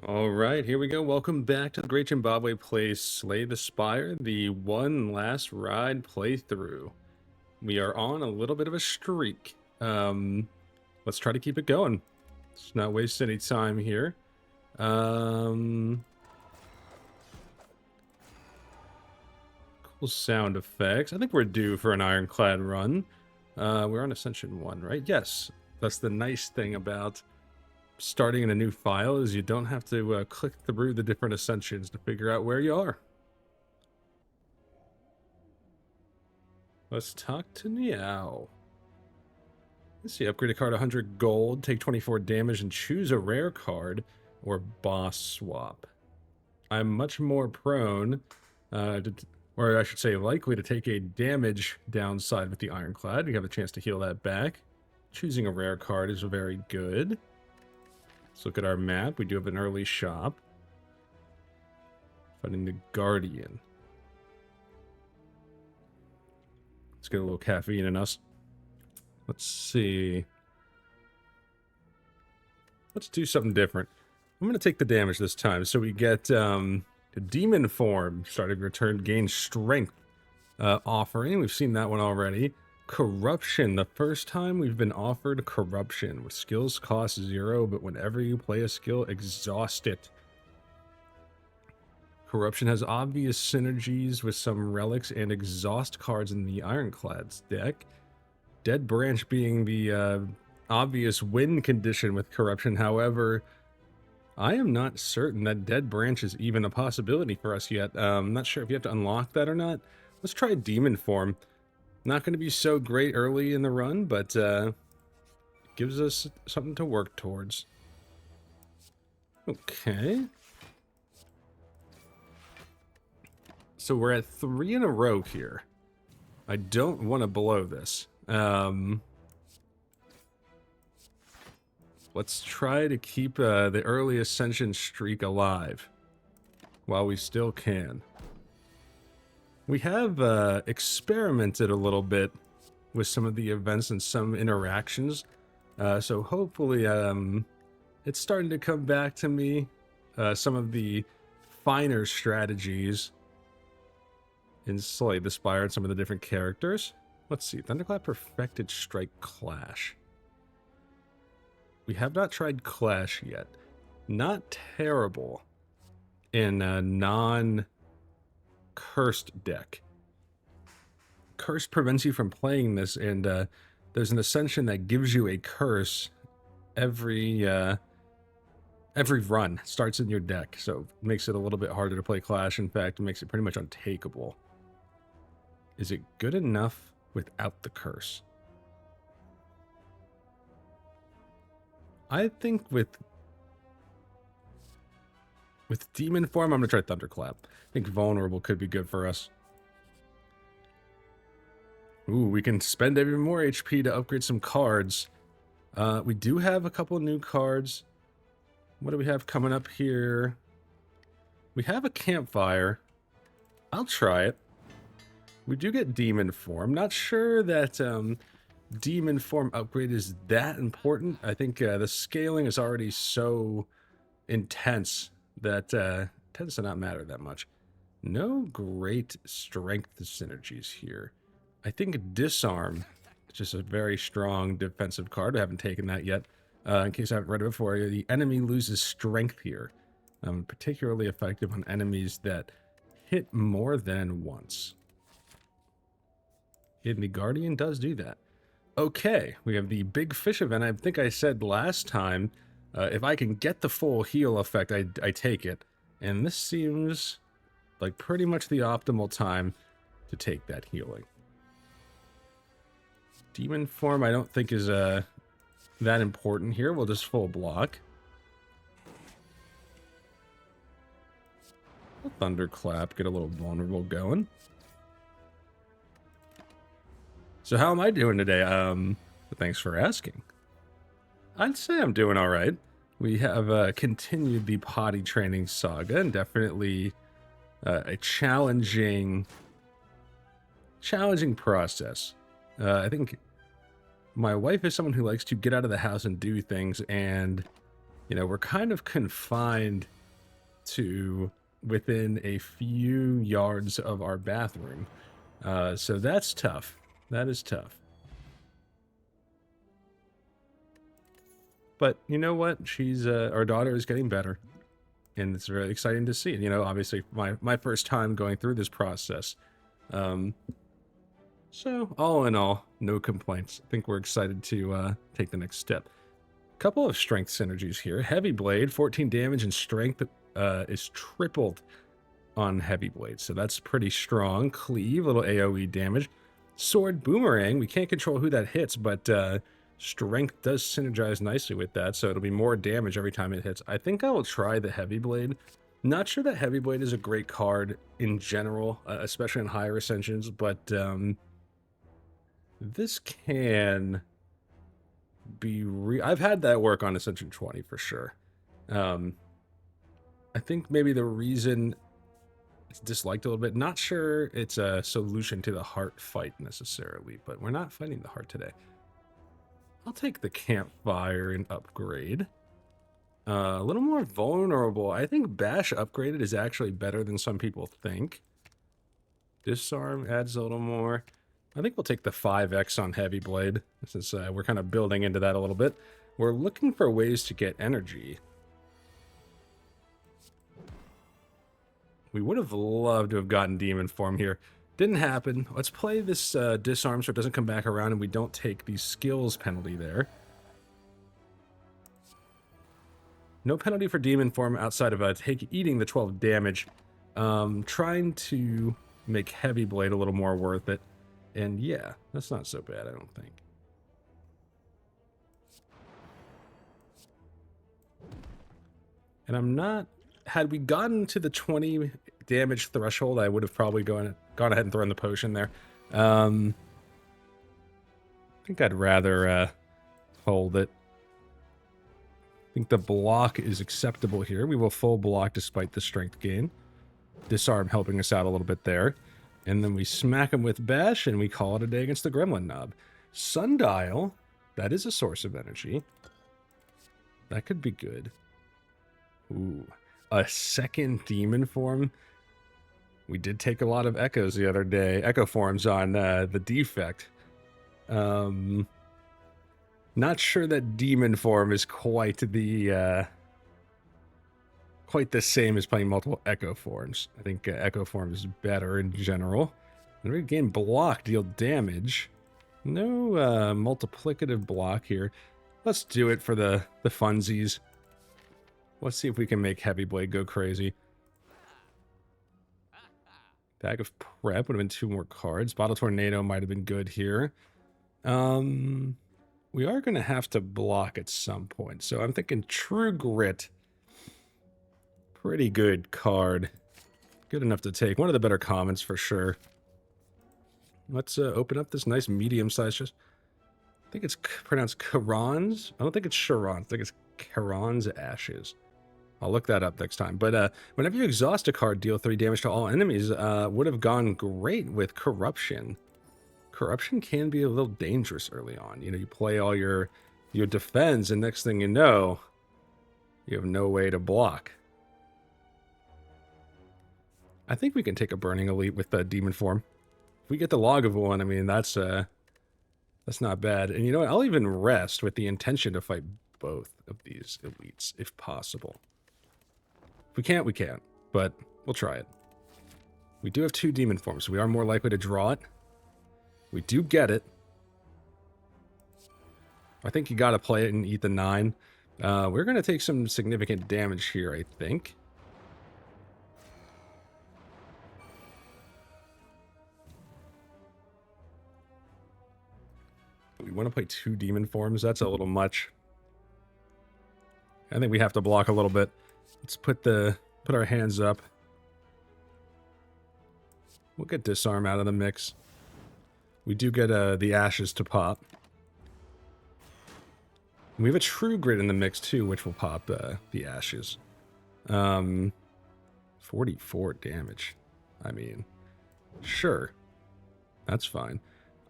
All right, here we go. Welcome back to the Great Jimbabwe plays Slay the Spire, the one last ride playthrough. We are on a little bit of a streak. Let's try to keep it going. Let's not waste any time here. Cool sound effects. I think we're due for an ironclad run. We're on Ascension 1, right? Yes. That's the nice thing about starting in a new file is you don't have to click through the different ascensions to figure out where you are. Let's talk to Niao. Let's see, upgrade a card 100 gold, take 24 damage, and choose a rare card or boss swap. I'm much more prone, or I should say likely to take a damage downside with the Ironclad. You have a chance to heal that back. Choosing a rare card is very good. Let's look at our map. We do have an early shop. Finding the Guardian. Let's get a little caffeine in us. Let's see. Let's do something different. I'm going to take the damage this time. So we get a demon form. Starting return, gain strength offering. We've seen that one already. Corruption. The first time we've been offered corruption. With skills cost 0, but whenever you play a skill, exhaust it. Corruption has obvious synergies with some relics and exhaust cards in the Ironclad's deck. Dead Branch being the obvious win condition with Corruption. However, I am not certain that Dead Branch is even a possibility for us yet. I'm not sure if you have to unlock that or not. Let's try Demon Form. Not going to be so great early in the run, but gives us something to work towards. Okay. So we're at 3 in a row here. I don't want to blow this. Let's try to keep the early Ascension streak alive while we still can. We have experimented a little bit with some of the events and some interactions. So hopefully it's starting to come back to me. Some of the finer strategies in Slay the Spire and some of the different characters. Let's see. Thunderclap Perfected Strike Clash. We have not tried Clash yet. Not terrible in a non-cursed deck. Curse prevents you from playing this, and there's an Ascension that gives you a curse every run. Starts in your deck, so it makes it a little bit harder to play Clash. In fact, it makes it pretty much untakeable. Is it good enough without the curse? I think with Demon Form, I'm going to try Thunderclap. I think Vulnerable could be good for us. Ooh, we can spend even more HP to upgrade some cards. We do have a couple new cards. What do we have coming up here? We have a Campfire. I'll try it. We do get Demon Form. Not sure that Demon Form upgrade is that important. I think the scaling is already so intense that tends to not matter that much. No great strength synergies here. I think Disarm is just a very strong defensive card. I haven't taken that yet. In case I haven't read it before, the enemy loses strength here. Particularly effective on enemies that hit more than once. And the Guardian does do that. Okay, we have the Big Fish event. I think I said last time, if I can get the full heal effect, I take it. And this seems like pretty much the optimal time to take that healing. Demon Form I don't think is that important here. We'll just full block. Thunderclap, get a little vulnerable going. So how am I doing today? Thanks for asking. I'd say I'm doing all right. We have continued the potty training saga, and definitely a challenging process. I think my wife is someone who likes to get out of the house and do things, and You know, we're kind of confined to within a few yards of our bathroom. So that's tough. That is tough. But you know what? She's our daughter is getting better, and it's very exciting to see. You know, obviously my first time going through this process. So all in all, no complaints. I think we're excited to take the next step. Couple of strength synergies here. Heavy Blade, 14 damage, and strength is tripled on Heavy Blade, so that's pretty strong. Cleave, little AoE damage. Sword Boomerang, we can't control who that hits, but strength does synergize nicely with that, so it'll be more damage every time it hits. I think I will try the Heavy Blade. Not sure that Heavy Blade is a great card in general, especially in higher Ascensions, but this can be I've had that work on Ascension 20 for sure. I think maybe the reason it's disliked a little bit, not sure it's a solution to the heart fight necessarily, but we're not fighting the heart today. I'll take the campfire and upgrade. A little more vulnerable. I think Bash upgraded is actually better than some people think. Disarm adds a little more. I think we'll take the 5x on Heavy Blade, since we're kind of building into that a little bit. We're looking for ways to get energy. We would have loved to have gotten Demon Form here. Didn't happen. Let's play this Disarm so it doesn't come back around and we don't take the skills penalty there. No penalty for Demon Form outside of eating the 12 damage. Trying to make Heavy Blade a little more worth it. And yeah, that's not so bad, I don't think. And I'm not... Had we gotten to the 20 damage threshold, I would have probably gone ahead and thrown the potion there. I think I'd rather hold it. I think the block is acceptable here. We will full block despite the strength gain. Disarm helping us out a little bit there. And then we smack him with Bash, and we call it a day against the Gremlin Knob. Sundial, that is a source of energy. That could be good. Ooh, a second Demon Form. We did take a lot of Echoes the other day. Echo Forms on the Defect. Not sure that Demon Form is quite the same as playing multiple Echo Forms. I think Echo Form is better in general. And we gain block, deal damage. No multiplicative block here. Let's do it for the funsies. Let's see if we can make Heavy Blade go crazy. Bag of Prep would have been 2 more cards. Bottle Tornado might have been good here. We are going to have to block at some point. So I'm thinking True Grit. Pretty good card. Good enough to take. One of the better commons for sure. Let's open up this nice medium-sized... I think it's pronounced Charon's. I don't think it's Charon. I think it's Charon's Ashes. I'll look that up next time. But whenever you exhaust a card, deal 3 damage to all enemies, would have gone great with Corruption. Corruption can be a little dangerous early on. You know, you play all your defense, and next thing you know, you have no way to block. I think we can take a Burning Elite with the Demon Form. If we get the log of one, I mean, that's not bad. And you know what? I'll even rest with the intention to fight both of these elites, if possible. If we can't, we can't. But we'll try it. We do have 2 Demon Forms, so we are more likely to draw it. We do get it. I think you got to play it and eat the 9. We're going to take some significant damage here, I think. We want to play 2 Demon Forms. That's a little much. I think we have to block a little bit. Let's put our hands up. We'll get Disarm out of the mix. We do get the Ashes to pop. And we have a True Grit in the mix too, which will pop the Ashes. 44 damage. I mean, sure. That's fine.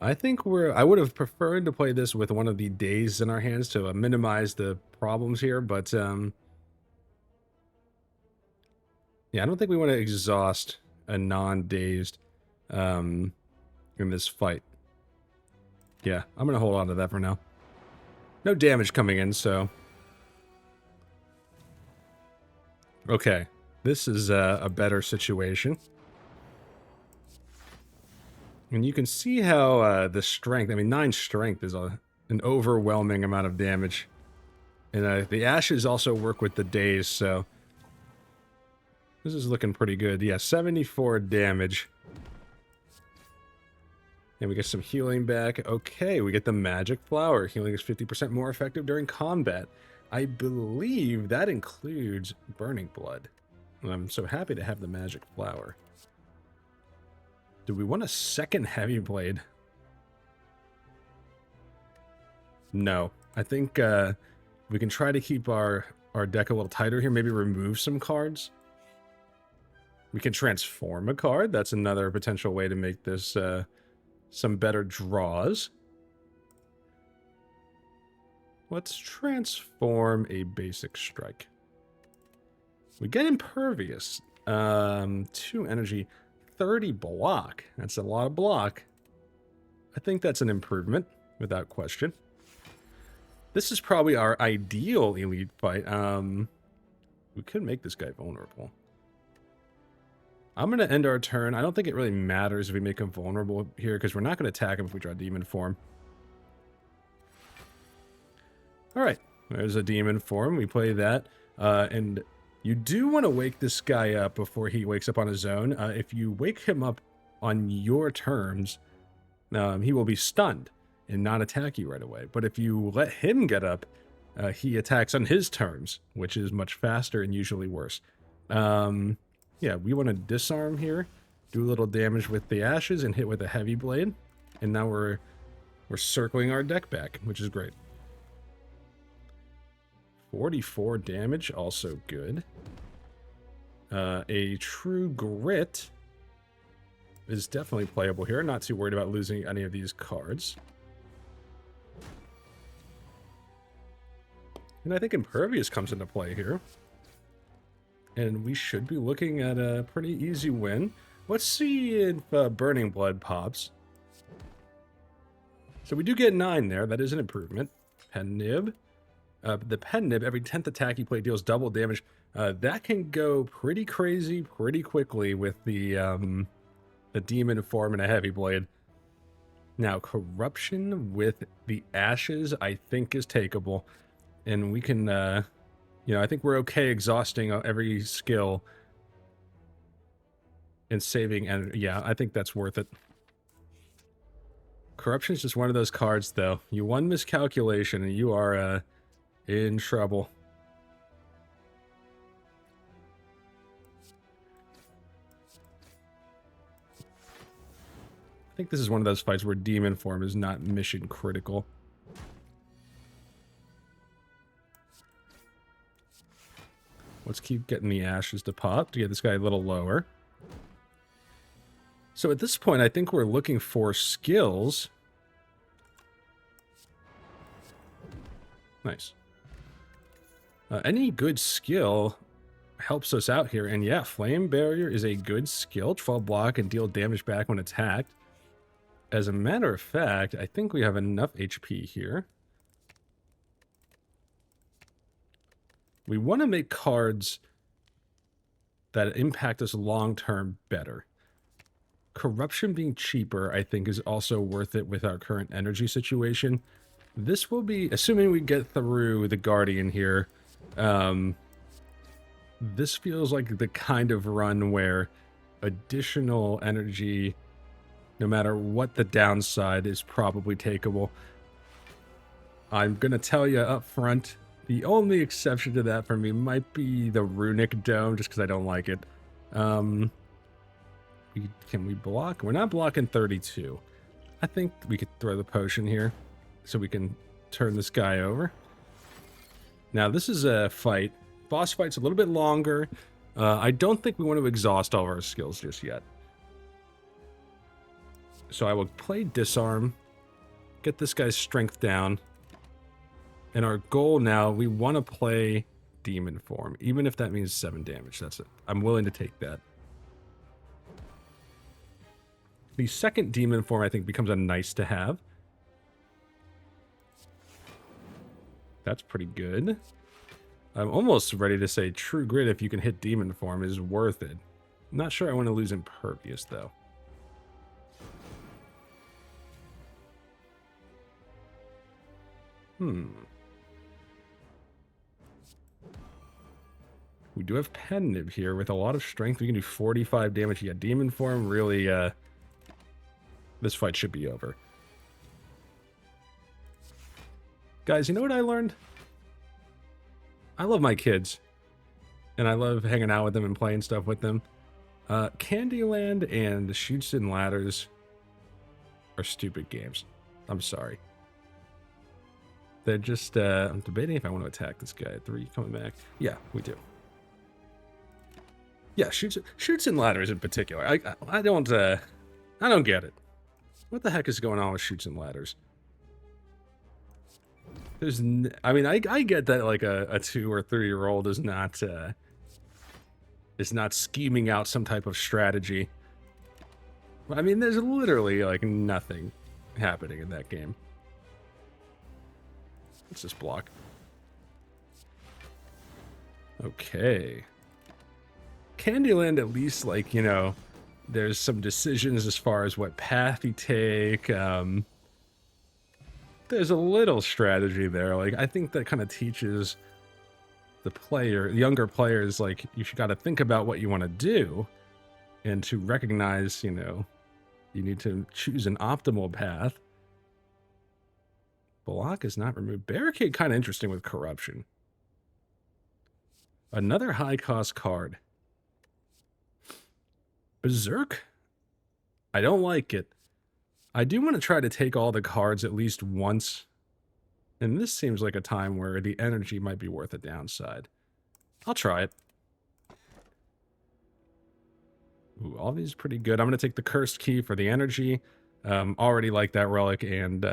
I think I would have preferred to play this with one of the days in our hands to minimize the problems here, but yeah, I don't think we want to exhaust a non-dazed in this fight. Yeah, I'm going to hold on to that for now. No damage coming in, so... Okay, this is a better situation. And you can see how the strength, I mean, 9 strength is an overwhelming amount of damage. And the ashes also work with the days, so... This is looking pretty good. Yeah, 74 damage. And we get some healing back. Okay, we get the magic flower. Healing is 50% more effective during combat. I believe that includes burning blood. And I'm so happy to have the magic flower. Do we want a second heavy blade? No. I think we can try to keep our deck a little tighter here. Maybe remove some cards. We can transform a card. That's another potential way to make this some better draws. Let's transform a basic strike. We get impervious. 2 energy, 30 block. That's a lot of block. I think that's an improvement, without question. This is probably our ideal elite fight. We could make this guy vulnerable. I'm going to end our turn. I don't think it really matters if we make him vulnerable here, because we're not going to attack him if we draw demon form. Alright, there's a demon form. We play that. And you do want to wake this guy up before he wakes up on his own. If you wake him up on your terms, he will be stunned and not attack you right away. But if you let him get up, he attacks on his terms, which is much faster and usually worse. Yeah, we want to disarm here, do a little damage with the ashes, and hit with a heavy blade. And now we're circling our deck back, which is great. 44 damage, also good. A true grit is definitely playable here. Not too worried about losing any of these cards. And I think impervious comes into play here. And we should be looking at a pretty easy win. Let's see if Burning Blood pops. So we do get 9 there. That is an improvement. Pen Nib. The Pen Nib, every 10th attack you play deals double damage. That can go pretty crazy pretty quickly with the Demon form and a Heavy Blade. Now, Corruption with the Ashes, I think, is takeable. And we can... you know, I think we're okay exhausting every skill and saving energy. Yeah, I think that's worth it. Corruption is just one of those cards, though. You one miscalculation and you are in trouble. I think this is one of those fights where demon form is not mission critical. Let's keep getting the ashes to pop to get this guy a little lower. So at this point, I think we're looking for skills. Nice. Any good skill helps us out here. And yeah, Flame Barrier is a good skill. 12 block and deal damage back when attacked. As a matter of fact, I think we have enough HP here. We want to make cards that impact us long-term better. Corruption being cheaper, I think, is also worth it with our current energy situation. This will be, assuming we get through the Guardian here, this feels like the kind of run where additional energy, no matter what the downside, is probably takeable. I'm going to tell you up front, the only exception to that for me might be the Runic Dome, just because I don't like it. Can we block? We're not blocking 32. I think we could throw the potion here, so we can turn this guy over. Now, this is a fight. Boss fight's a little bit longer. I don't think we want to exhaust all of our skills just yet. So I will play Disarm, get this guy's strength down, and our goal now, we want to play Demon Form, even if that means 7 damage. That's it. I'm willing to take that. The second Demon Form, I think, becomes a nice to have. That's pretty good. I'm almost ready to say True Grit, if you can hit Demon Form, is worth it. I'm not sure I want to lose Impervious, though. We do have Pensive here with a lot of strength. We can do 45 damage. Yeah, Demon Form really, this fight should be over. Guys, you know what I learned? I love my kids. And I love hanging out with them and playing stuff with them. Candyland and Chutes and Ladders are stupid games. I'm sorry. They're just, I'm debating if I want to attack this guy at 3 coming back. Yeah, we do. Yeah, Chutes and Ladders in particular. I don't get it. What the heck is going on with Chutes and Ladders? I mean, I get that like a 2 or 3-year-old is not scheming out some type of strategy. I mean, there's literally like nothing happening in that game. Let's just block. Okay. Candyland, at least, like, you know, there's some decisions as far as what path you take. There's a little strategy there. Like, I think that kind of teaches the younger players, like, you got to think about what you want to do and to recognize, you know, you need to choose an optimal path. Block is not removed. Barricade, kind of interesting with corruption. Another high-cost card. Berserk? I don't like it. I do want to try to take all the cards at least once. And this seems like a time where the energy might be worth a downside. I'll try it. Ooh, all these are pretty good. I'm going to take the Cursed Key for the energy. Already like that relic, and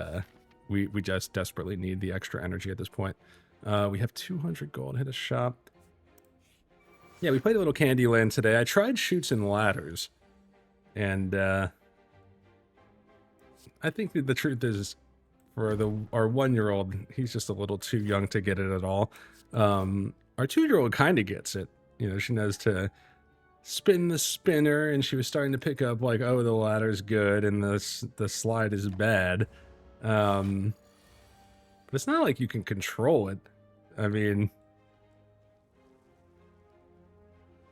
we just desperately need the extra energy at this point. We have 200 gold. Hit a shop. Yeah, we played a little Candyland today. I tried Chutes and Ladders. And I think that the truth is, for our 1-year-old, he's just a little too young to get it at all. Our 2-year-old kind of gets it. You know, she knows to spin the spinner, and she was starting to pick up, like, oh, the ladder's good, and the slide is bad. But it's not like you can control it. I mean,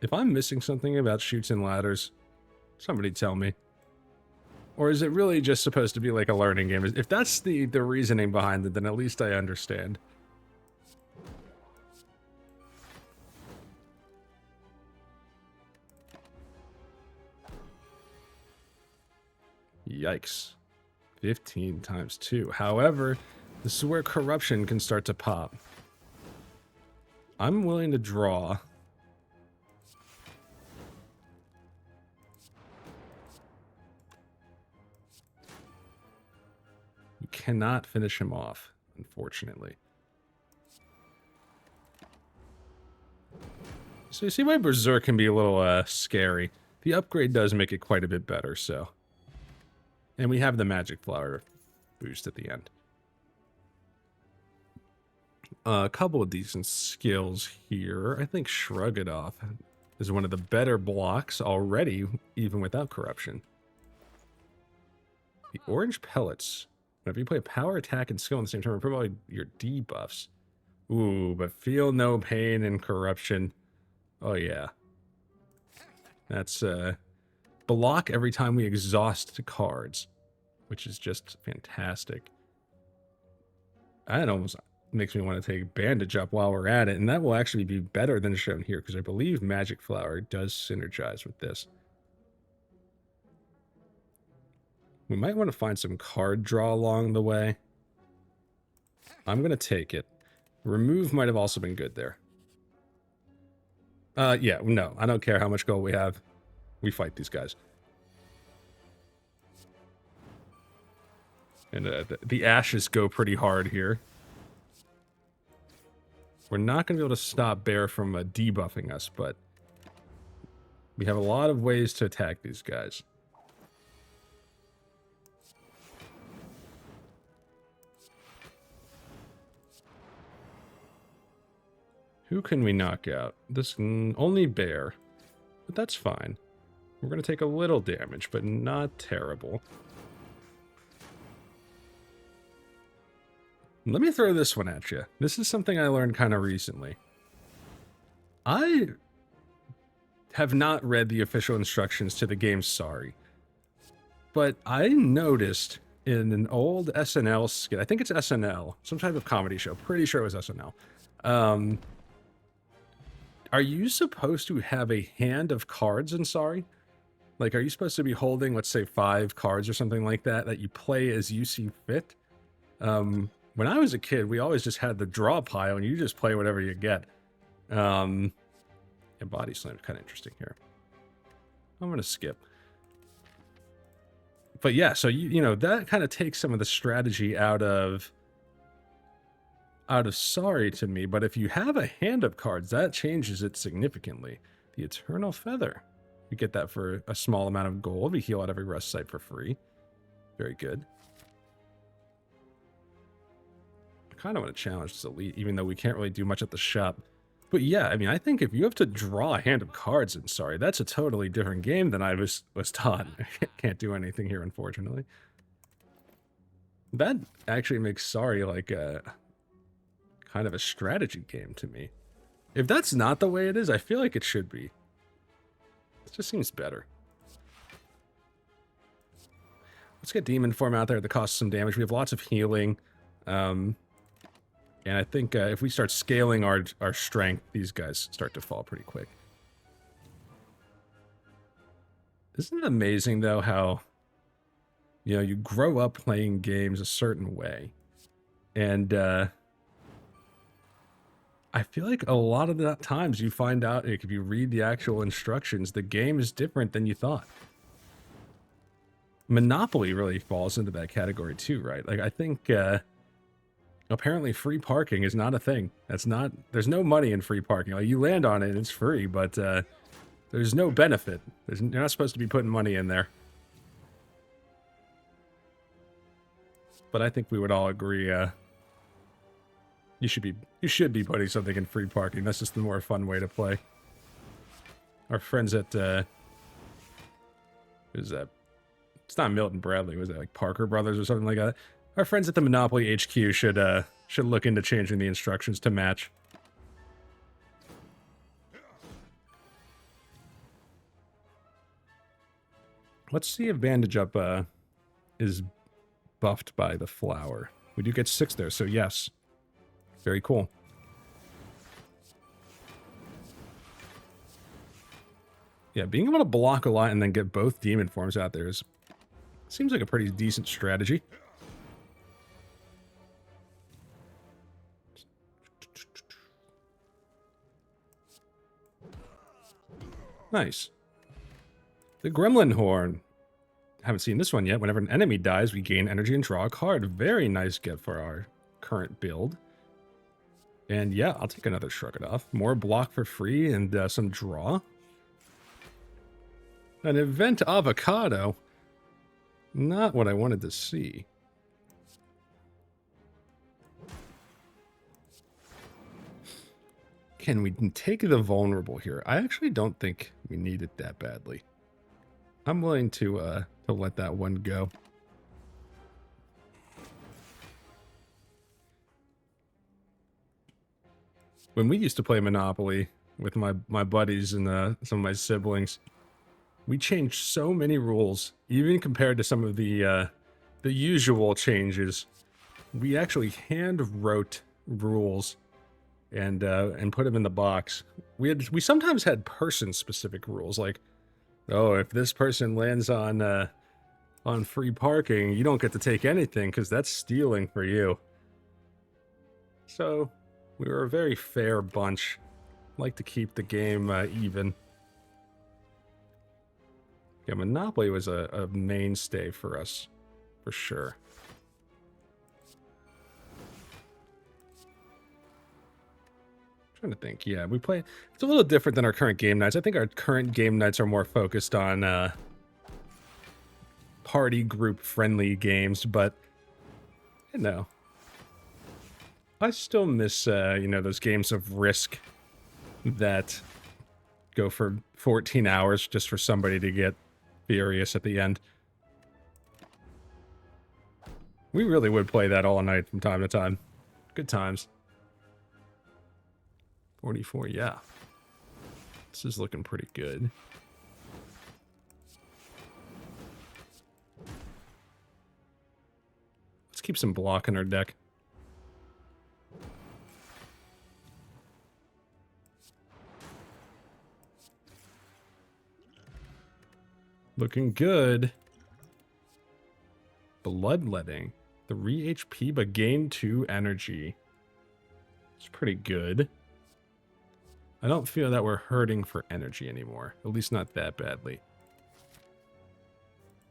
if I'm missing something about Chutes and Ladders, somebody tell me. Or is it really just supposed to be like a learning game? If that's the reasoning behind it, then at least I understand. Yikes. 15 times 2. However, this is where corruption can start to pop. I'm willing to draw. You cannot finish him off, unfortunately. So you see why Berserk can be a little scary. The upgrade does make it quite a bit better, so. And we have the Magic Flower boost at the end. A couple of decent skills here. I think Shrug It Off is one of the better blocks already, even without corruption. The Orange Pellets. Whenever you play power, attack, and skill in the same turn, probably your debuffs. Ooh, but feel no pain and corruption. Oh yeah. That's block every time we exhaust cards, which is just fantastic. That almost makes me want to take Bandage up while we're at it, and that will actually be better than shown here, because I believe Magic Flower does synergize with this. We might want to find some card draw along the way. I'm going to take it. Remove might have also been good there. Yeah, no, I don't care how much gold we have. We fight these guys. And the ashes go pretty hard here. We're not going to be able to stop Bear from debuffing us, but we have a lot of ways to attack these guys. Who can we knock out? This only Bear, but that's fine. We're going to take a little damage, but not terrible. Let me throw this one at you. This is something I learned kind of recently. I have not read the official instructions to the game, sorry. But I noticed in an old SNL skit, I think it's SNL, some type of comedy show, pretty sure it was SNL. Are you supposed to have a hand of cards in Sorry? Like, are you supposed to be holding, let's say, 5 cards or something like that, that you play as you see fit? When I was a kid, we always just had the draw pile, and you just play whatever you get. And body slam is kind of interesting here. I'm going to skip. But yeah, so, you know, that kind of takes some of the strategy out of Sorry to me. But if you have a hand of cards, that changes it significantly. The Eternal Feather. We get that for a small amount of gold. We heal out every rest site for free. Very good. I kind of want to challenge this elite, even though we can't really do much at the shop. But yeah, I mean, I think if you have to draw a hand of cards in Sorry, that's a totally different game than I was taught. I can't do anything here, unfortunately. That actually makes Sorry like a kind of a strategy game to me. If that's not the way it is, I feel like it should be. It just seems better. Let's get Demon Form out there that costs some damage. We have lots of healing. And I think if we start scaling our strength, these guys start to fall pretty quick. Isn't it amazing, though, how, you know, you grow up playing games a certain way. And I feel like a lot of the times you find out, like, if you read the actual instructions, the game is different than you thought. Monopoly really falls into that category too, right? Like, I think apparently free parking is not a thing. That's not, there's no money in free parking. Like, you land on it and it's free, but there's no benefit. You're not supposed to be putting money in there. But I think we would all agree you should be putting something in free parking. That's just the more fun way to play. Our friends at who's that? It's not Milton Bradley. Was that like Parker Brothers or something like that? Our friends at the Monopoly HQ should look into changing the instructions to match. Let's see if Bandage Up is buffed by the flower. We do get 6 there, so yes. Very cool. Yeah, being able to block a lot and then get both demon forms out there seems like a pretty decent strategy. Nice. The Gremlin Horn. Haven't seen this one yet. Whenever an enemy dies, we gain energy and draw a card. Very nice get for our current build. And yeah, I'll take another Shrug It Off. More block for free and some draw. An event avocado. Not what I wanted to see. Can we take the vulnerable here? I actually don't think we need it that badly. I'm willing to let that one go. When we used to play Monopoly with my buddies and some of my siblings, we changed so many rules, even compared to some of the usual changes. We actually hand wrote rules and put them in the box. We sometimes had person specific rules, like, oh, if this person lands on free parking, you don't get to take anything because that's stealing for you. So we were a very fair bunch. Like to keep the game even. Yeah, Monopoly was a mainstay for us, for sure. trying to think. Yeah, we play... It's a little different than our current game nights. I think our current game nights are more focused on party group friendly games, but you know, I still miss you know, those games of Risk that go for 14 hours just for somebody to get furious at the end. We really would play that all night from time to time. Good times. 44, yeah. This is looking pretty good. Let's keep some block in our deck. Looking good. Bloodletting. 3 HP, but gain 2 energy. It's pretty good. I don't feel that we're hurting for energy anymore. At least not that badly.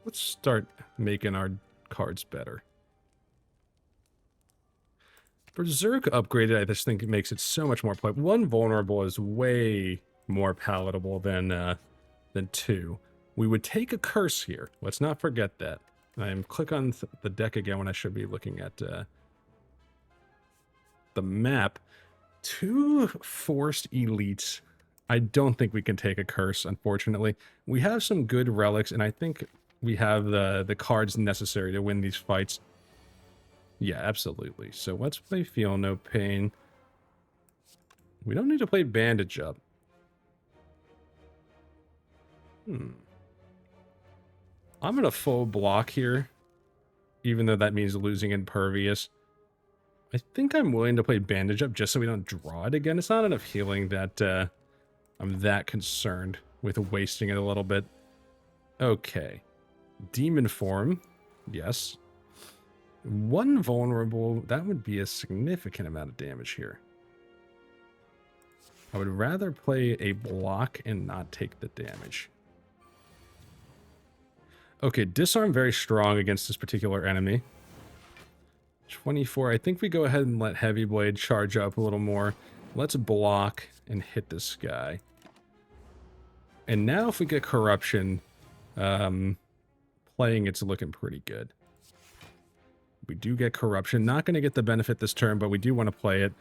Let's start making our cards better. Berserk upgraded, I just think it makes it so much more playable. 1 vulnerable is way more palatable than 2. We would take a curse here. Let's not forget that. I'm click on the deck again when I should be looking at the map. 2 forced elites. I don't think we can take a curse, unfortunately. We have some good relics, and I think we have the cards necessary to win these fights. Yeah, absolutely. So let's play Feel No Pain. We don't need to play Bandage Up. I'm going to full block here, even though that means losing Impervious. I think I'm willing to play Bandage Up just so we don't draw it again. It's not enough healing that I'm that concerned with wasting it a little bit. Okay. Demon Form. Yes. 1 vulnerable. That would be a significant amount of damage here. I would rather play a block and not take the damage. Okay, disarm very strong against this particular enemy. 24. I think we go ahead and let Heavy Blade charge up a little more. Let's block and hit this guy. And now if we get Corruption, playing it's looking pretty good. We do get Corruption. Not going to get the benefit this turn, but we do want to play it.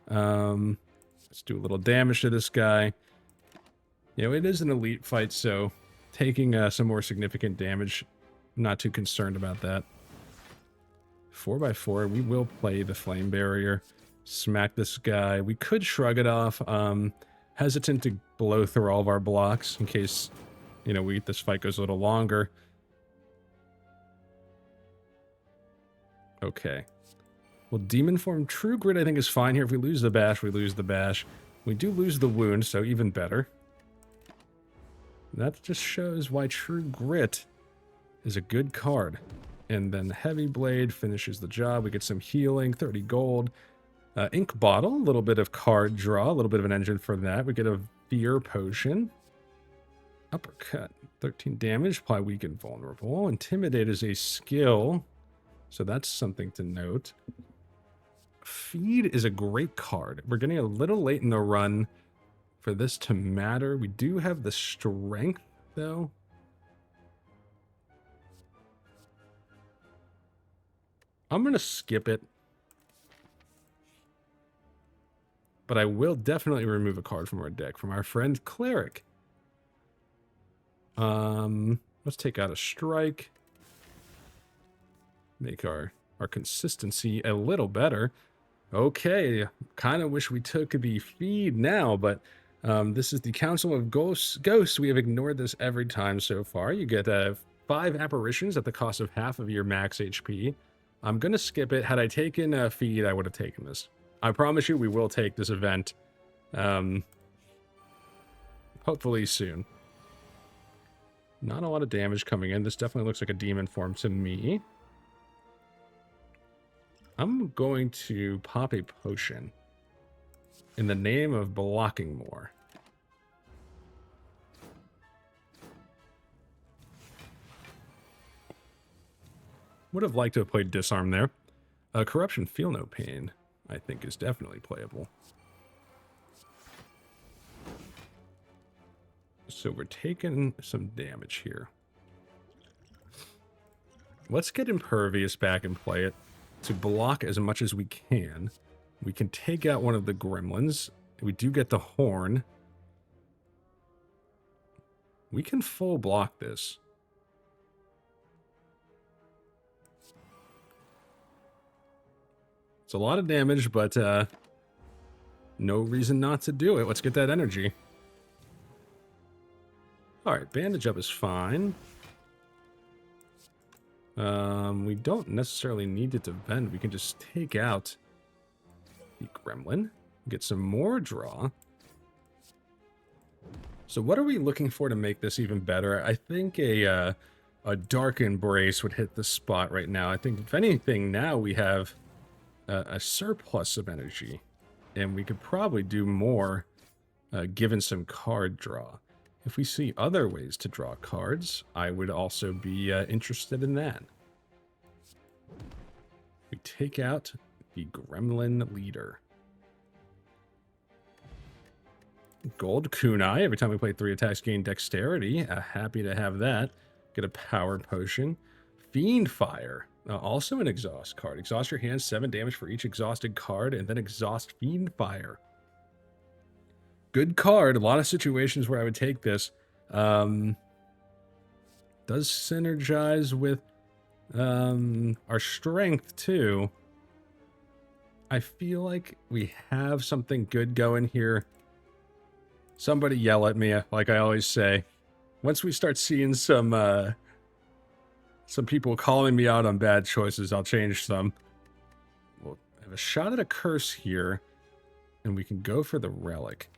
Let's do a little damage to this guy. You know, it is an elite fight, so taking some more significant damage, not too concerned about that. 4x4, we will play the Flame Barrier. Smack this guy. We could shrug it off. Hesitant to blow through all of our blocks in case, you know, this fight goes a little longer. Okay. Well, Demon Form True Grit I think is fine here. If we lose the bash, we lose the bash. We do lose the wound, so even better. That just shows why True Grit is a good card. And then Heavy Blade finishes the job. We get some healing, 30 gold. Ink Bottle, a little bit of card draw, a little bit of an engine for that. We get a Fear Potion. Uppercut, 13 damage, apply weak and vulnerable. Intimidate is a skill, so that's something to note. Feed is a great card. We're getting a little late in the run for this to matter. We do have the strength, though. I'm going to skip it. But I will definitely remove a card from our deck, from our friend Cleric. Let's take out a strike. Make our consistency a little better. Okay, kind of wish we took the feed now, but this is the Council of Ghosts. We have ignored this every time so far. You get 5 apparitions at the cost of half of your max HP. I'm going to skip it. Had I taken a feed, I would have taken this. I promise you we will take this event. Hopefully soon. Not a lot of damage coming in. This definitely looks like a demon form to me. I'm going to pop a potion in the name of blocking more. Would have liked to have played Disarm there. Corruption, Feel No Pain, I think is definitely playable. So we're taking some damage here. Let's get Impervious back and play it to block as much as we can. We can take out one of the gremlins. We do get the horn. We can full block this. It's a lot of damage, but no reason not to do it. Let's get that energy. Alright, bandage up is fine. We don't necessarily need it to vend. We can just take out the gremlin. Get some more draw. So what are we looking for to make this even better? I think a Dark Embrace would hit the spot right now. I think if anything, now we have a surplus of energy. And we could probably do more given some card draw. If we see other ways to draw cards, I would also be interested in that. We take out the Gremlin Leader. Gold Kunai. Every time we play 3 attacks, gain Dexterity. Happy to have that. Get a Power Potion. Fiend Fire. Also an exhaust card. Exhaust your hand, 7 damage for each exhausted card, and then exhaust Fiend Fire. Good card. A lot of situations where I would take this. Does synergize with our strength too. I feel like we have something good going here. Somebody yell at me, like I always say. Once we start seeing some people calling me out on bad choices, I'll change some. We'll have a shot at a curse here, and we can go for the relic.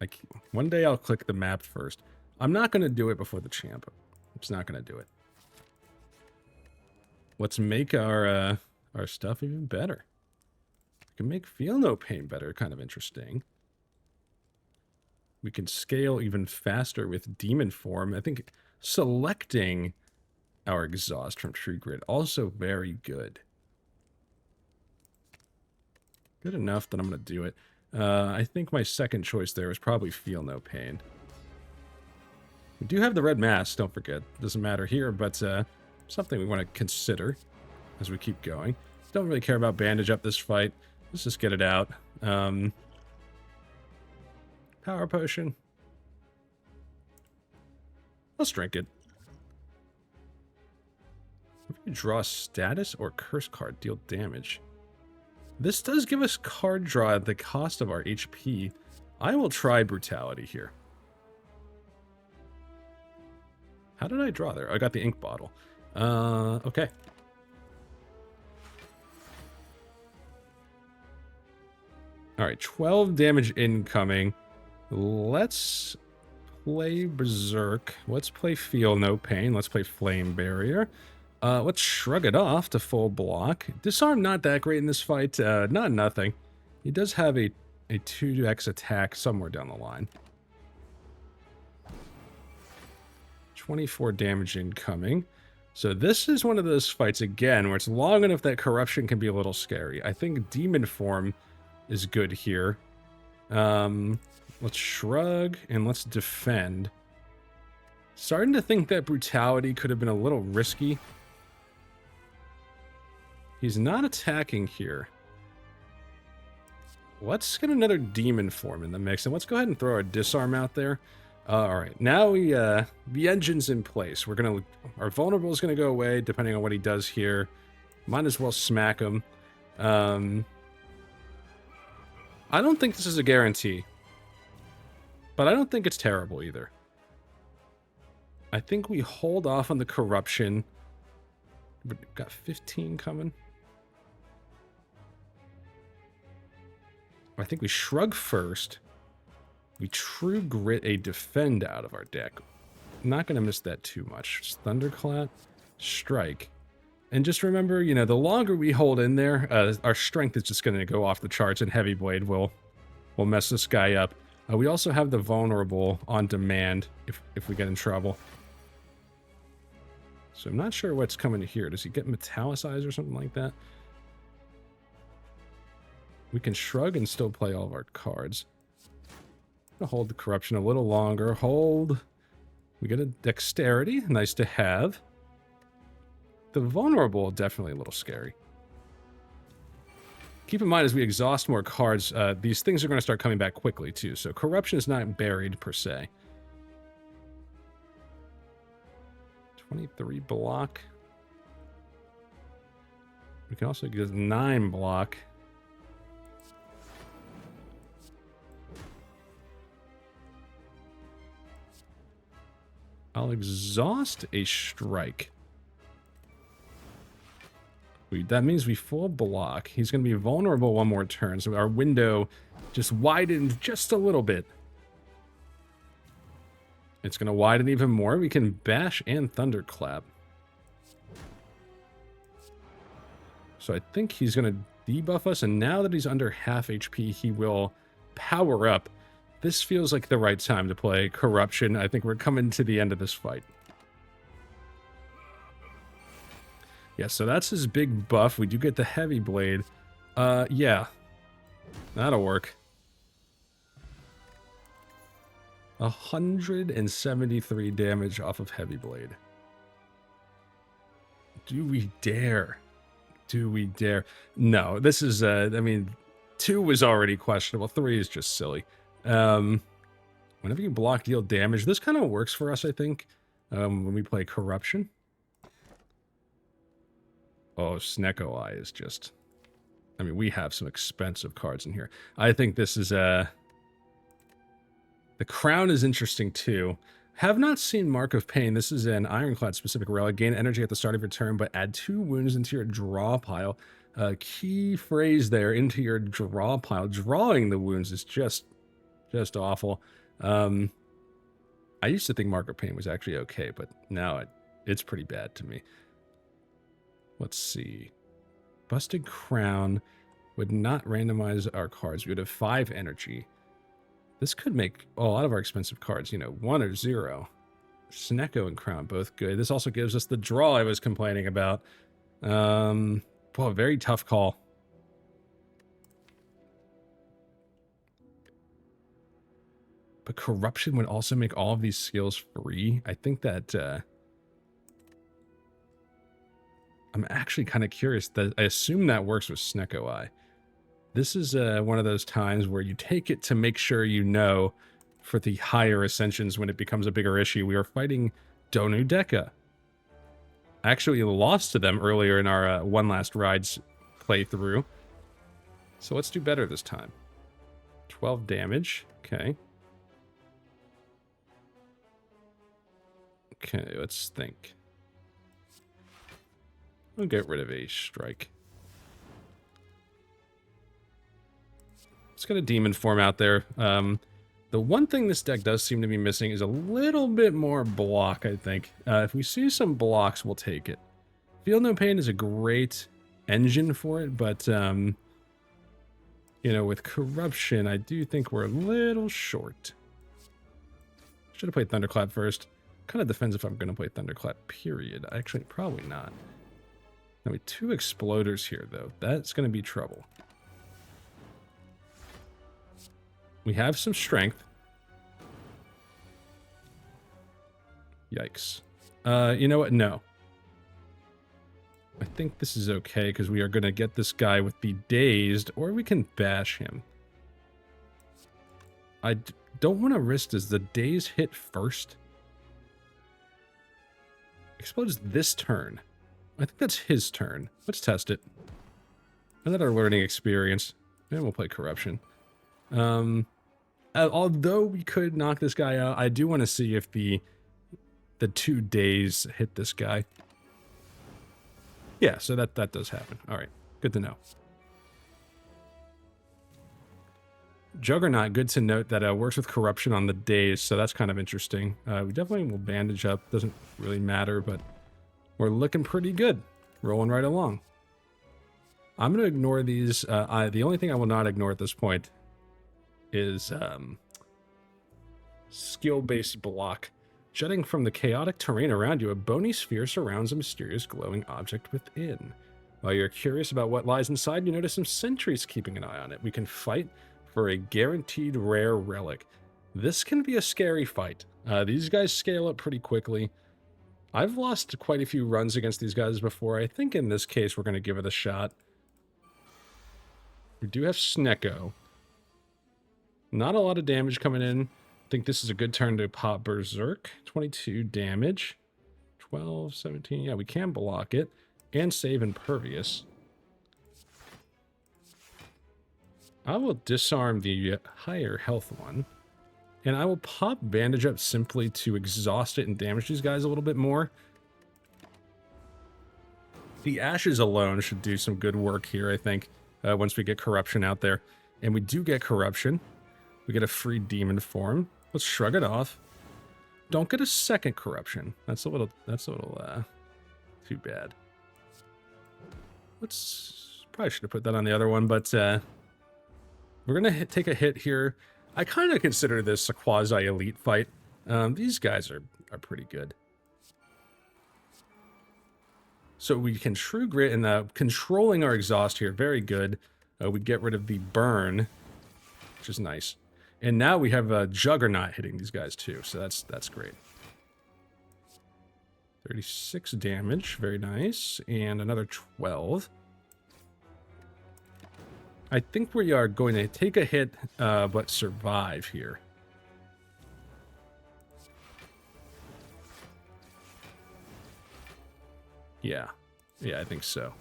Like, one day I'll click the map first. I'm not going to do it before the champ. I'm just not going to do it. Let's make our stuff even better. We can make Feel No Pain better, kind of interesting. We can scale even faster with Demon Form. I think selecting our exhaust from True Grit, also very good. Good enough that I'm going to do it. I think my second choice there is probably Feel No Pain. We do have the red mask, don't forget. Doesn't matter here, but something we want to consider as we keep going. Don't really care about bandage up this fight. Let's just get it out. Power Potion. Let's drink it. If you draw status or curse card, deal damage. This does give us card draw at the cost of our HP. I will try Brutality here. How did I draw there? I got the ink bottle. Okay. Alright, 12 damage incoming. Let's play Berserk. Let's play Feel No Pain. Let's play Flame Barrier. Let's shrug it off to full block. Disarm not that great in this fight. Not nothing. He does have a 2x attack somewhere down the line. 24 damage incoming. So this is one of those fights, again, where it's long enough that corruption can be a little scary. I think Demon Form is good here. Let's shrug and let's defend. Starting to think that Brutality could have been a little risky. He's not attacking here. Let's get another Demon Form in the mix, and let's go ahead and throw our Disarm out there. Alright, now we, the engine's in place. Our vulnerable is gonna go away, depending on what he does here. Might as well smack him. I don't think this is a guarantee. But I don't think it's terrible either. I think we hold off on the corruption. We've got 15 coming. I think we shrug first. We True Grit a defend out of our deck. Not going to miss that too much. Just Thunderclap, Strike. And just remember, you know, the longer we hold in there, our strength is just going to go off the charts, and Heavy Blade will mess this guy up. We also have the Vulnerable on demand if we get in trouble. So I'm not sure what's coming here. Does he get Metallicized or something like that? We can shrug and still play all of our cards. Gonna hold the corruption a little longer. Hold. We get a dexterity. Nice to have. The vulnerable, definitely a little scary. Keep in mind, as we exhaust more cards, these things are going to start coming back quickly, too. So corruption is not buried, per se. 23 block. We can also get 9 block. I'll exhaust a strike. That means we full block. He's going to be vulnerable one more turn, so our window just widened just a little bit. It's going to widen even more. We can bash and thunderclap. So I think he's going to debuff us, and now that he's under half HP, he will power up. This feels like the right time to play Corruption. I think we're coming to the end of this fight. Yeah, so that's his big buff. We do get the heavy blade. Yeah. That'll work. 173 damage off of heavy blade. Do we dare? Do we dare? No, this is, I mean, 2 was already questionable. 3 is just silly. Whenever you block, deal damage, this kind of works for us, I think, when we play Corruption. Oh, Snecko Eye is just... I mean, we have some expensive cards in here. I think this is the Crown is interesting, too. Have not seen Mark of Pain. This is an Ironclad specific relic. Gain energy at the start of your turn, but add 2 wounds into your draw pile. Key phrase there, into your draw pile. Drawing the wounds is just awful. I used to think Mark of Pain was actually okay, but now it's pretty bad to me. Let's see. Busted Crown would not randomize our cards. We would have 5 energy. This could make a lot of our expensive cards, 1 or 0. Snecko and Crown, both good. This also gives us the draw I was complaining about. Boy, very tough call. But Corruption would also make all of these skills free. I think that... I'm actually kind of curious. That I assume that works with Snecko Eye. This is one of those times where you take it to make sure you know for the higher Ascensions when it becomes a bigger issue. We are fighting Donu Deka. I actually lost to them earlier in our One Last Rides playthrough. So let's do better this time. 12 damage. Okay. Okay, let's think. We'll get rid of a strike. It's got a demon form out there. The one thing this deck does seem to be missing is a little bit more block, I think. If we see some blocks, we'll take it. Feel No Pain is a great engine for it, but, with Corruption, I do think we're a little short. Should have played Thunderclap first. Kind of depends if I'm going to play Thunderclap, period. Actually, probably not. Now, we 2 Exploders here, though. That's going to be trouble. We have some strength. Yikes. You know what? No. I think this is okay, because we are going to get this guy with the Dazed, or we can bash him. I don't want to risk. Does the Daze hit first? Explodes this turn. I think that's his turn. Let's test it. Another learning experience. And we'll play Corruption. Although we could knock this guy out, I do want to see if the 2 days hit this guy. Yeah, so that does happen. All right, good to know. Juggernaut, good to note that works with Corruption on the days, so that's kind of interesting. We definitely will bandage up. Doesn't really matter, but we're looking pretty good. Rolling right along. I'm going to ignore these. The only thing I will not ignore at this point is skill-based block. Jutting from the chaotic terrain around you, a bony sphere surrounds a mysterious glowing object within. While you're curious about what lies inside, you notice some sentries keeping an eye on it. We can fight for a guaranteed rare relic. This can be a scary fight. These guys scale up pretty quickly. I've lost quite a few runs against these guys before. I think in this case we're going to give it a shot. We do have Snecko. Not a lot of damage coming in. I think this is a good turn to pop Berserk. 22 damage. 12, 17. Yeah, we can block it. And save Impervious. I will disarm the higher health one. And I will pop Bandage up simply to exhaust it and damage these guys a little bit more. The Ashes alone should do some good work here, I think, once we get Corruption out there. And we do get Corruption. We get a free Demon form. Let's shrug it off. Don't get a second Corruption. That's a little too bad. Probably should have put that on the other one, but we're going to take a hit here. I kind of consider this a quasi-elite fight. These guys are pretty good. So we can True Grit, and controlling our exhaust here, very good. We get rid of the burn, which is nice. And now we have a Juggernaut hitting these guys too, so that's great. 36 damage, very nice. And another 12. I think we are going to take a hit, but survive here. Yeah, I think so.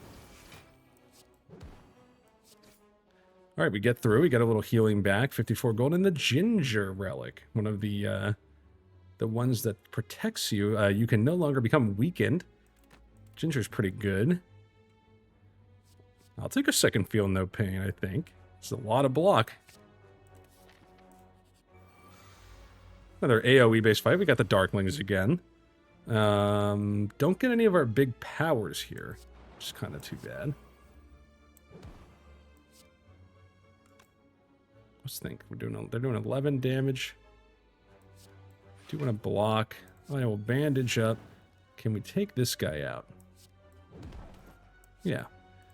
All right, we get through. We got a little healing back. 54 gold, and the Ginger Relic, one of the ones that protects you. You can no longer become weakened. Ginger's pretty good. I'll take a second Feel No Pain, I think. It's a lot of block. Another AoE-based fight. We got the Darklings again. Don't get any of our big powers here, which is kind of too bad. Let's think. They're doing 11 damage. Do want to block. I will bandage up. Can we take this guy out? Yeah.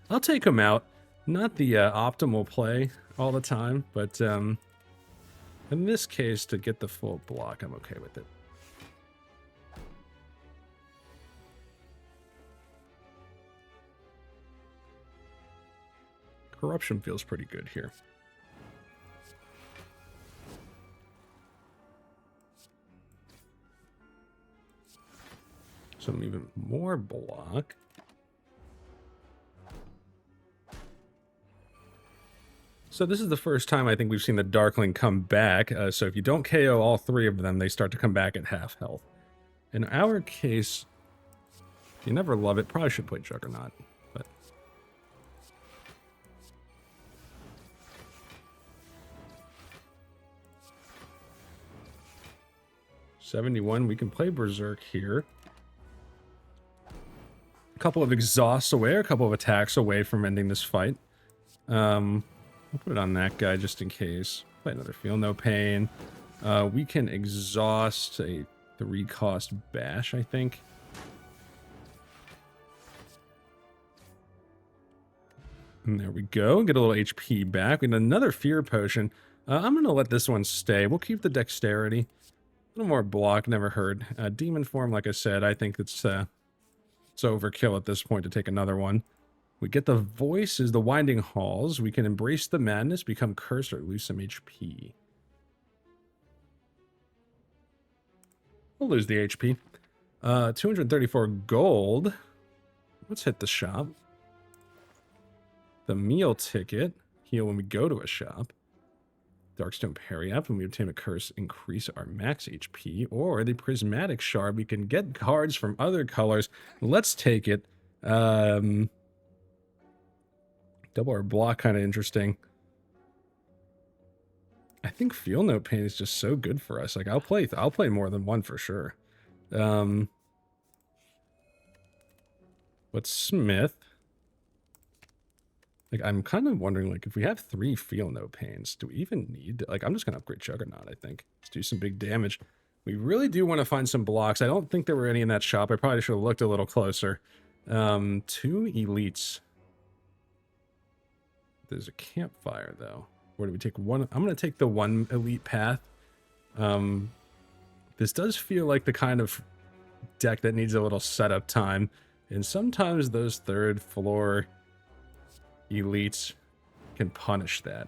I'll take him out. Not the optimal play all the time, but in this case, to get the full block, I'm okay with it. Corruption feels pretty good here. Some even more block. So this is the first time I think we've seen the Darkling come back. So if you don't KO all three of them, they start to come back at half health. In our case, you never love it. Probably should play Juggernaut, but... $71, we can play Berserk here. A couple of exhausts away, a couple of attacks away from ending this fight. I'll put it on that guy just in case. Play another Feel No Pain. We can exhaust a 3-cost bash, I think. And there we go. Get a little HP back. We get another Fear Potion. I'm going to let this one stay. We'll keep the Dexterity. A little more block, never heard. Demon Form, like I said, I think it's overkill at this point to take another one. We get the Voices, the Winding Halls. We can Embrace the Madness, become Cursed, or lose some HP. We'll lose the HP. 234 gold. Let's hit the shop. The meal ticket. Heal when we go to a shop. Darkstone Parry Up. When we obtain a curse, increase our max HP. Or the Prismatic Shard. We can get cards from other colors. Let's take it. Double our block, kind of interesting. I think Feel No Pain is just so good for us. Like I'll play more than one for sure. But Smith. Like I'm kind of wondering, like if we have 3 Feel No Pains, do we even need? Like I'm just gonna upgrade Juggernaut. I think let's do some big damage. We really do want to find some blocks. I don't think there were any in that shop. I probably should have looked a little closer. 2 elites. There's a campfire, though. Where do we take one? I'm going to take the one elite path. This does feel like the kind of deck that needs a little setup time, and sometimes those third floor elites can punish that.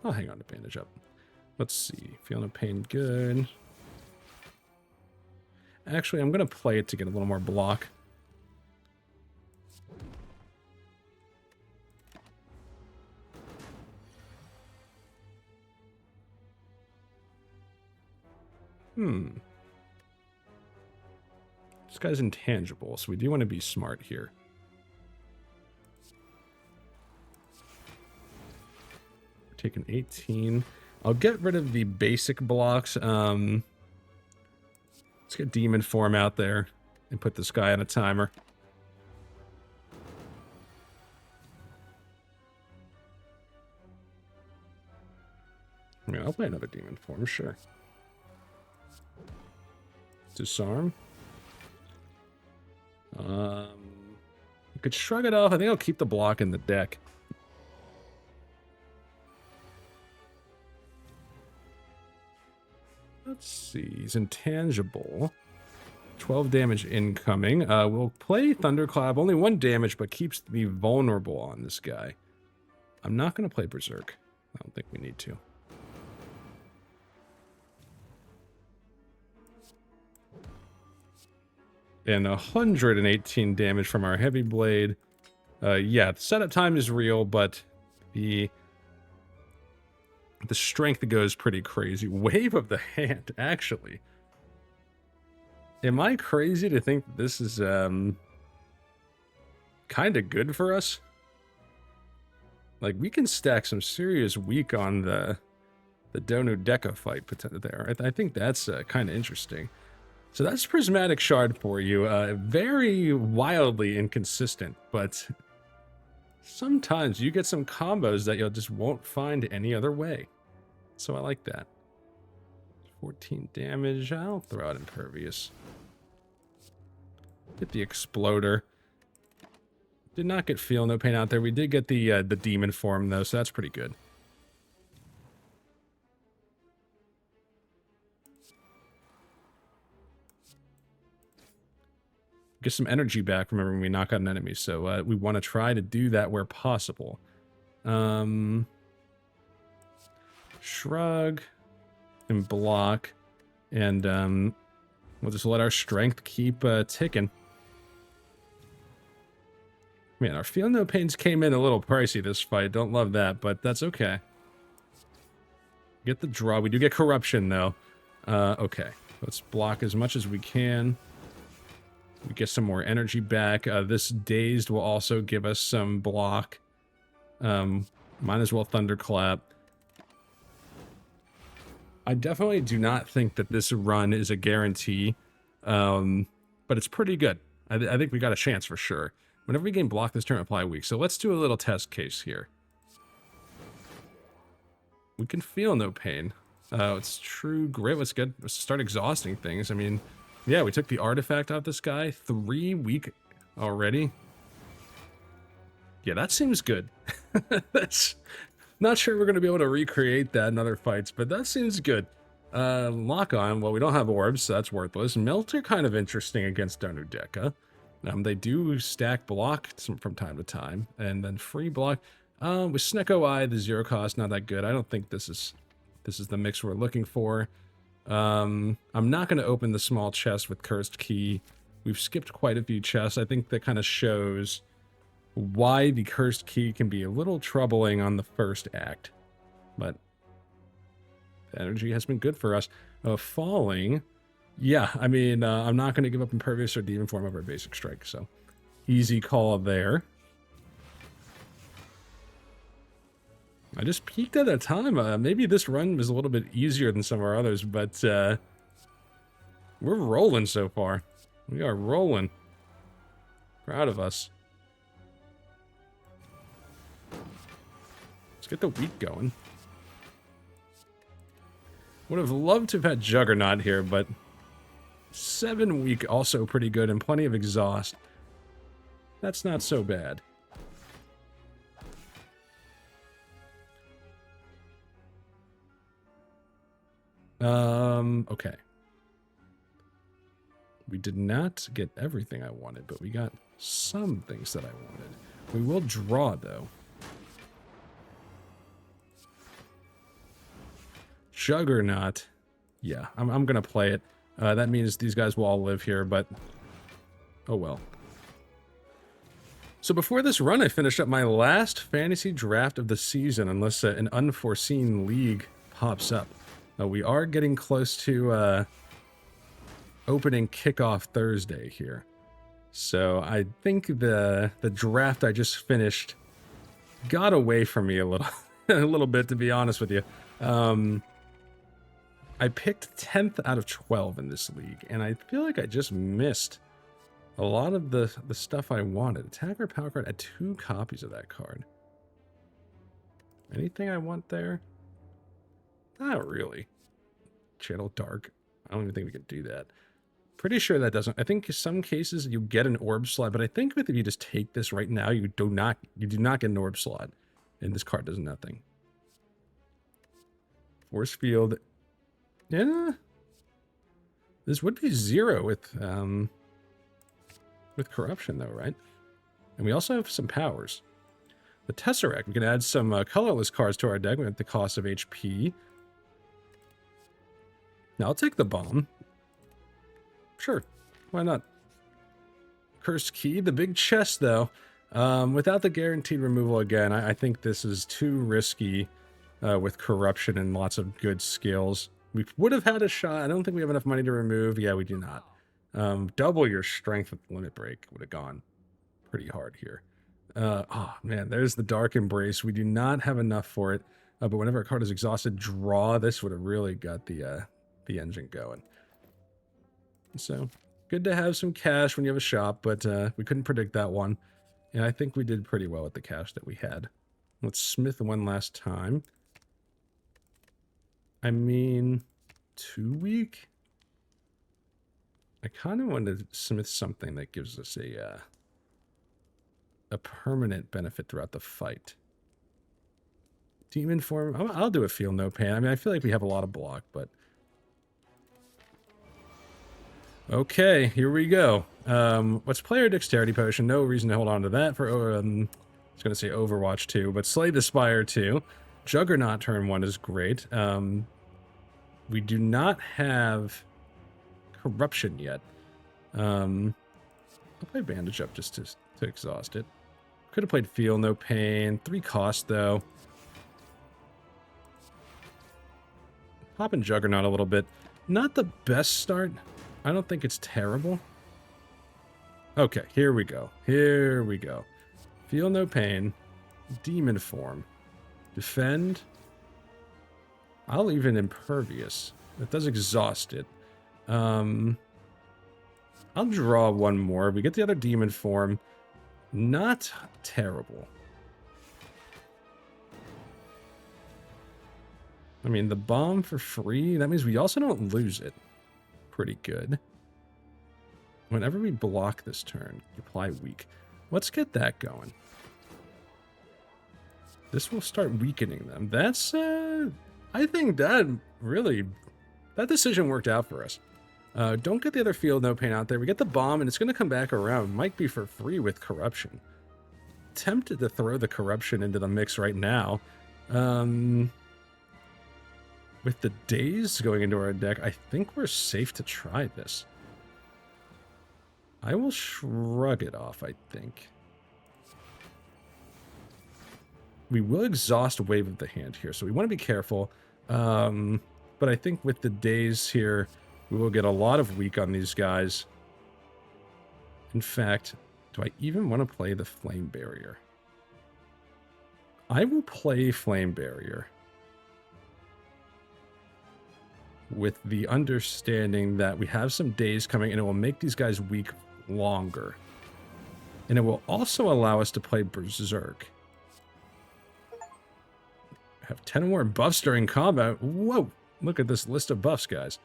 I'll hang on to bandage up. Let's see. Feel no pain, good. Actually, I'm going to play it to get a little more block. This guy's intangible, so we do want to be smart here. Taking 18. I'll get rid of the basic blocks. Let's get Demon Form out there and put this guy on a timer. I mean, I'll play another Demon Form, sure. Disarm. You could shrug it off. I think I'll keep the block in the deck. Let's see. He's intangible. 12 damage incoming. We'll play Thunderclap. Only 1 damage, but keeps me vulnerable on this guy. I'm not going to play Berserk. I don't think we need to. And 118 damage from our Heavy Blade. Yeah, the setup time is real, but the strength goes pretty crazy. Wave of the Hand, actually. Am I crazy to think this is kind of good for us? Like, we can stack some serious weak on the Donu Deca fight there. I think that's kind of interesting. So that's Prismatic Shard for you. Very wildly inconsistent, but sometimes you get some combos that you just won't find any other way. So I like that. 14 damage. I'll throw out Impervious. Get the Exploder. Did not get Feel No Pain out there. We did get the Demon Form, though, so that's pretty good. Get some energy back, remember, when we knock out an enemy. So we want to try to do that where possible. Shrug and block. And we'll just let our strength keep ticking. Man, our Feel No Pains came in a little pricey this fight. Don't love that, but that's okay. Get the draw. We do get Corruption, though. Okay. Let's block as much as we can. We get some more energy back. This Dazed will also give us some block. Might as well Thunderclap. I definitely do not think that this run is a guarantee, but it's pretty good. I think we got a chance for sure. Whenever we gain block this turn, apply weak. So let's do a little test case here. We can feel no pain. It's true. Great. Let's start exhausting things. I mean, yeah, we took the artifact out of this guy. 3 weak already. Yeah, that seems good. That's not sure we're going to be able to recreate that in other fights, but that seems good. Lock on. Well, we don't have orbs, so that's worthless. Melt are kind of interesting against Donu Deca. They do stack block from time to time, and then free block. With Snecko Eye, the 0 cost, not that good. I don't think this is the mix we're looking for. I'm not going to open the small chest with Cursed Key. We've skipped quite a few chests. I think that kind of shows why the Cursed Key can be a little troubling on the first act. But the energy has been good for us. Falling, yeah, I mean, I'm not going to give up Impervious or Demon Form over a basic strike, so easy call there. I just peaked at a time. Maybe this run was a little bit easier than some of our others, but we're rolling so far. We are rolling. Proud of us. Let's get the week going. Would have loved to have had Juggernaut here, but 7 week also pretty good and plenty of exhaust. That's not so bad. Okay. We did not get everything I wanted, but we got some things that I wanted. We will draw, though. Juggernaut. Yeah, I'm going to play it. That means these guys will all live here, but... oh well. So before this run, I finished up my last fantasy draft of the season, unless an unforeseen league pops up. We are getting close to opening kickoff Thursday here. So I think the draft I just finished got away from me a little, a little bit, to be honest with you. I picked 10th out of 12 in this league, and I feel like I just missed a lot of the stuff I wanted. Attacker power card, I had 2 copies of that card. Anything I want there? Not really. Channel Dark. I don't even think we could do that. Pretty sure that doesn't. I think in some cases you get an orb slot, but I think if you just take this right now, you do not get an orb slot. And this card does nothing. Force field. Yeah. This would be 0 with corruption, though, right? And we also have some powers. The Tesseract. We can add some colorless cards to our deck at the cost of HP. Now, I'll take the bomb. Sure. Why not? Cursed Key. The big chest, though. Without the guaranteed removal again, I think this is too risky with corruption and lots of good skills. We would have had a shot. I don't think we have enough money to remove. Yeah, we do not. Double your strength with Limit Break would have gone pretty hard here. Oh, man, there's the Dark Embrace. We do not have enough for it. But whenever a card is exhausted, draw. This would have really got the engine going. So, good to have some cash when you have a shop, but we couldn't predict that one. And I think we did pretty well with the cash that we had. Let's smith one last time. I mean, 2 week? I kind of wanted to smith something that gives us a permanent benefit throughout the fight. Demon form. I'll do a feel no pain. I mean, I feel like we have a lot of block, but... okay, here we go. Let's play our Dexterity Potion. No reason to hold on to that for... I was going to say Overwatch 2, but Slay the Spire 2. Juggernaut turn 1 is great. We do not have corruption yet. I'll play Bandage up just to exhaust it. Could have played Feel No Pain. 3 cost, though. Popping Juggernaut a little bit. Not the best start. I don't think it's terrible. Okay, here we go. Here we go. Feel No Pain. Demon Form. Defend. I'll even Impervious. That does exhaust it. I'll draw one more. We get the other Demon Form. Not terrible. I mean, the bomb for free, that means we also don't lose it. Pretty good. Whenever we block this turn, apply weak. Let's get that going. This will start weakening them. That's, I think that really, that decision worked out for us. Don't get the other Field No Pain out there. We get the bomb, and it's going to come back around. Might be for free with corruption. Tempted to throw the corruption into the mix right now. With the days going into our deck, I think we're safe to try this. I will shrug it off, I think. We will exhaust Wave of the Hand here, so we want to be careful. But I think with the days here, we will get a lot of weak on these guys. In fact, do I even want to play the Flame Barrier? I will play Flame Barrier. With the understanding that we have some days coming and it will make these guys weak longer. And it will also allow us to play Berserk. Have 10 more buffs during combat. Whoa! Look at this list of buffs, guys.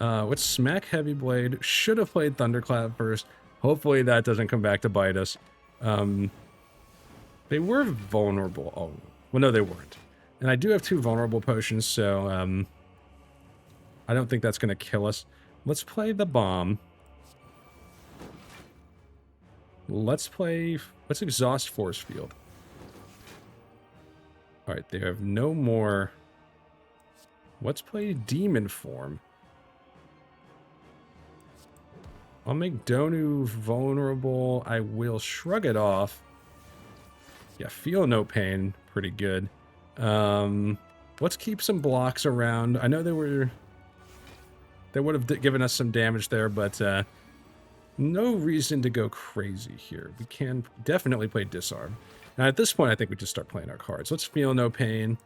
Let's smack Heavy Blade. Should have played Thunderclap first. Hopefully that doesn't come back to bite us. They were vulnerable. Oh, well, no, they weren't. And I do have 2 vulnerable potions, so... I don't think that's going to kill us. Let's play the bomb. Let's exhaust force field. All right, they have no more. Let's play demon form. I'll make Donu vulnerable. I will shrug it off. Yeah, feel no pain. Pretty good. Let's keep some blocks around. I know they would have given us some damage there, but no reason to go crazy here. We can definitely play disarm. Now at this point, I think we just start playing our cards. Let's feel no pain.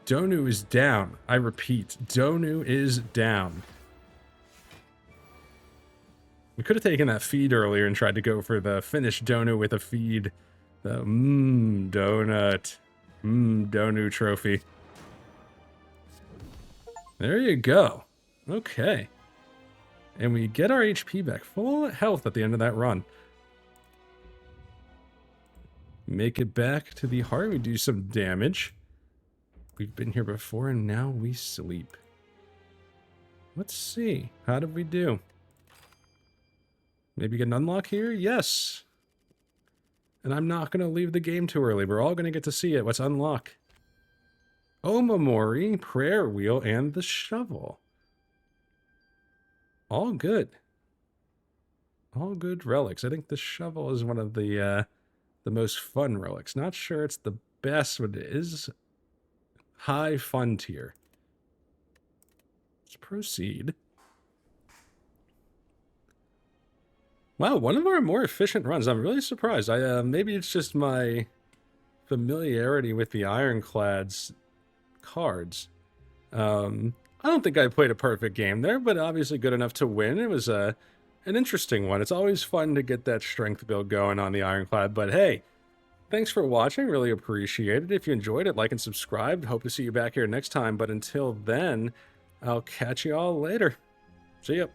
Donu is down. I repeat, Donu is down. We could have taken that feed earlier and tried to go for the finish Donu with a feed. The donut. Donu trophy. There you go. Okay. And we get our HP back. Full health at the end of that run. Make it back to the heart. We do some damage. We've been here before and now we sleep. Let's see. How did we do? Maybe get an unlock here? Yes. And I'm not going to leave the game too early. We're all going to get to see it. Let's unlock. Omamori, prayer wheel, and the shovel. All good. All good relics. I think the shovel is one of the most fun relics. Not sure it's the best, but it is high fun tier. Let's proceed. Wow, one of our more efficient runs. I'm really surprised. Maybe it's just my familiarity with the Ironclad's cards. I don't think I played a perfect game there, but obviously good enough to win. It was an interesting one. It's always fun to get that strength build going on the Ironclad, but hey, thanks for watching. Really appreciate it. If you enjoyed it, like and subscribe. Hope to see you back here next time, but until then, I'll catch you all later. See ya.